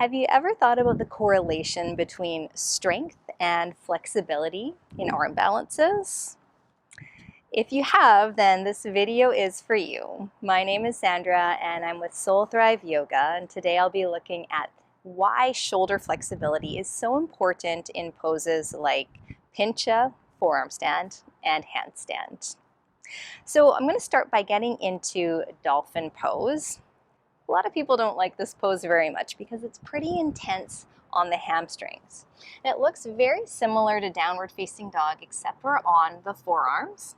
Have you ever thought about the correlation between strength and flexibility in arm balances? If you have, then this video is for you. My name is Sandra and I'm with Soul Thrive Yoga, and today I'll be looking at why shoulder flexibility is so important in poses like pincha, forearm stand, and handstand. So I'm going to start by getting into dolphin pose. A lot of people don't like this pose very much because it's pretty intense on the hamstrings. And it looks very similar to downward facing dog except we're on the forearms.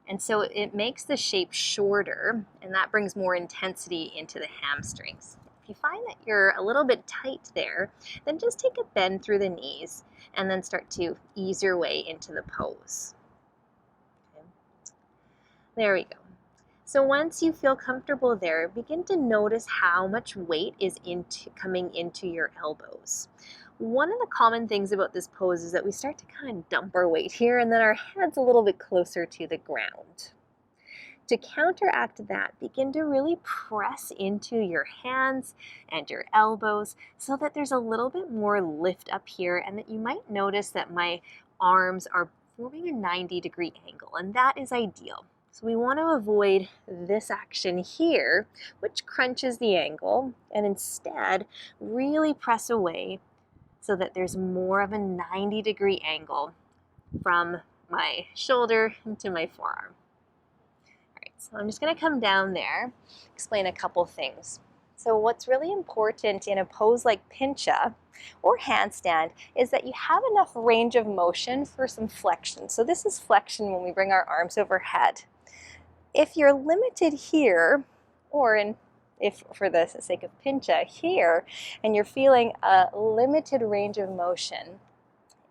And so it makes the shape shorter, and that brings more intensity into the hamstrings. If you find that you're a little bit tight there, then just take a bend through the knees and then start to ease your way into the pose. Okay. There we go. So once you feel comfortable there, begin to notice how much weight is coming into your elbows. One of the common things about this pose is that we start to kind of dump our weight here and then our head's a little bit closer to the ground. To counteract that, begin to really press into your hands and your elbows so that there's a little bit more lift up here, and that you might notice that my arms are forming a 90-degree angle, and that is ideal. So we want to avoid this action here, which crunches the angle, and instead really press away so that there's more of a 90-degree angle from my shoulder into my forearm. All right, so I'm just going to come down there, explain a couple things. So what's really important in a pose like pincha or handstand is that you have enough range of motion for some flexion. So this is flexion when we bring our arms overhead. If you're limited here, or if for the sake of pincha here, and you're feeling a limited range of motion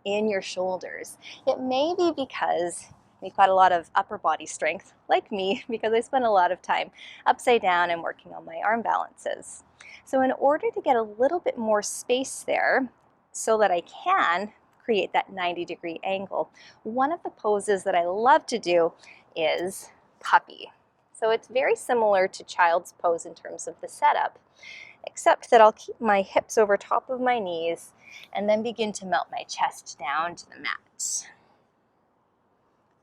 in your shoulders, it may be because you've got a lot of upper body strength, like me, because I spend a lot of time upside down and working on my arm balances. So in order to get a little bit more space there, so that I can create that 90-degree angle, one of the poses that I love to do is puppy. So it's very similar to child's pose in terms of the setup, except that I'll keep my hips over top of my knees and then begin to melt my chest down to the mat. So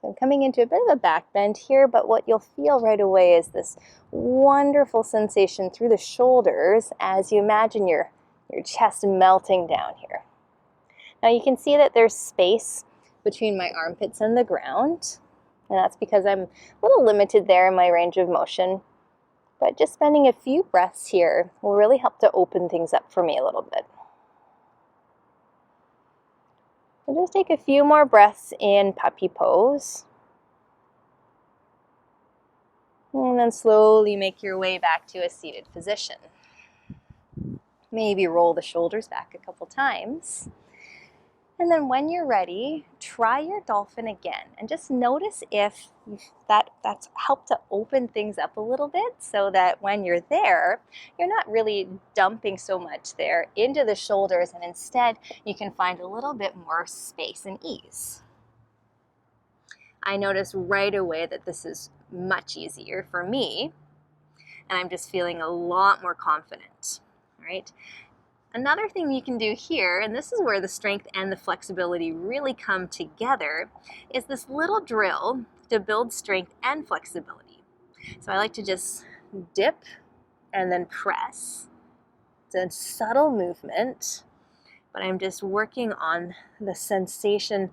I'm coming into a bit of a back bend here, but what you'll feel right away is this wonderful sensation through the shoulders as you imagine your chest melting down here. Now you can see that there's space between my armpits and the ground. And that's because I'm a little limited there in my range of motion. But just spending a few breaths here will really help to open things up for me a little bit. So just take a few more breaths in puppy pose. And then slowly make your way back to a seated position. Maybe roll the shoulders back a couple times. And then when you're ready, try your dolphin again and just notice if that's helped to open things up a little bit, so that when you're there, you're not really dumping so much there into the shoulders, and instead you can find a little bit more space and ease. I notice right away that this is much easier for me, and I'm just feeling a lot more confident, all right? Another thing you can do here, and this is where the strength and the flexibility really come together, is this little drill to build strength and flexibility. So I like to just dip and then press. It's a subtle movement, but I'm just working on the sensation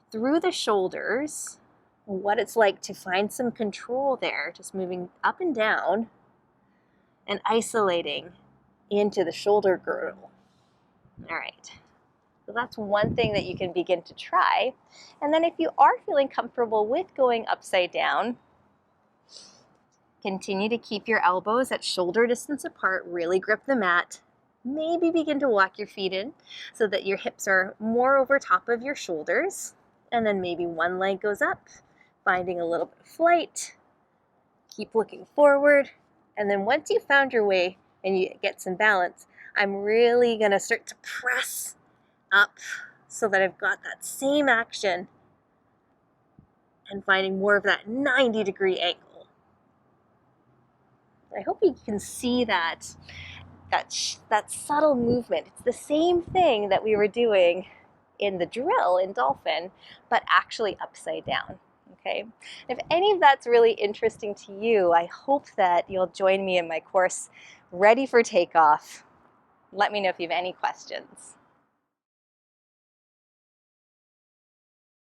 through the shoulders, what it's like to find some control there, just moving up and down and isolating into the shoulder girdle. All right, so that's one thing that you can begin to try. And then if you are feeling comfortable with going upside down, continue to keep your elbows at shoulder distance apart, really grip the mat. Maybe begin to walk your feet in so that your hips are more over top of your shoulders. And then maybe one leg goes up, finding a little bit of flight. Keep looking forward. And then once you've found your way and you get some balance, I'm really going to start to press up so that I've got that same action and finding more of that 90-degree angle. I hope you can see that that subtle movement. It's the same thing that we were doing in the drill in dolphin, but actually upside down. Okay. If any of that's really interesting to you, I hope that you'll join me in my course, Ready for Takeoff. Let me know if you have any questions.